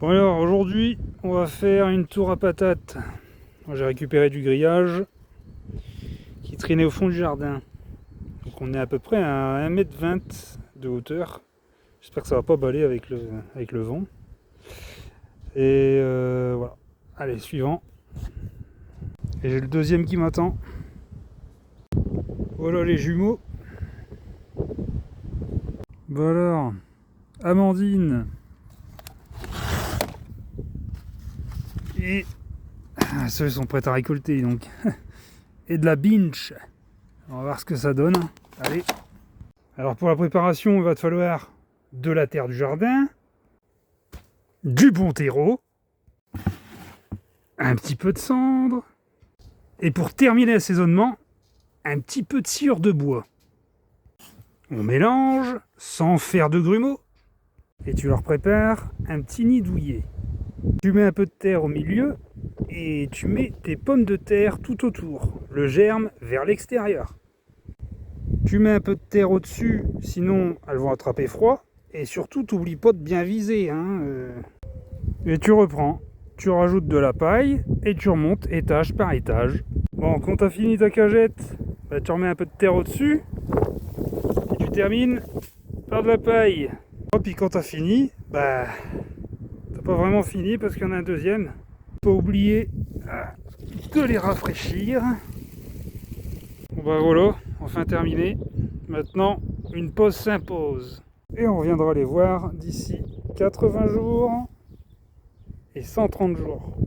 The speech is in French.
Bon alors aujourd'hui on va faire une tour à patates. J'ai récupéré du grillage qui traînait au fond du jardin. Donc on est à peu près à 1,20 m de hauteur. J'espère que ça va pas balayer avec le vent. Et voilà. Allez, suivant. Et j'ai le deuxième qui m'attend. Voilà les jumeaux. Bon alors, Amandine. Et ceux sont prêts à récolter donc. Et de la binge. On va voir ce que ça donne. Allez. Alors pour la préparation, il va te falloir de la terre du jardin, du bon terreau, un petit peu de cendre, et pour terminer l'assaisonnement, un petit peu de sciure de bois. On mélange sans faire de grumeaux, et tu leur prépares un petit nid douillet. Tu mets un peu de terre au milieu, et tu mets tes pommes de terre tout autour, le germe vers l'extérieur. Tu mets un peu de terre au-dessus, sinon elles vont attraper froid. Et surtout, t'oublies pas de bien viser. Et tu reprends, tu rajoutes de la paille et tu remontes étage par étage. Bon, quand t'as fini ta cagette, tu remets un peu de terre au-dessus. Et tu termines par de la paille. Et puis quand t'as fini, t'as pas vraiment fini parce qu'il y en a un deuxième. Pas oublier de les rafraîchir. Bon voilà, enfin terminé. Maintenant, une pause s'impose. Et on reviendra les voir d'ici 80 jours et 130 jours.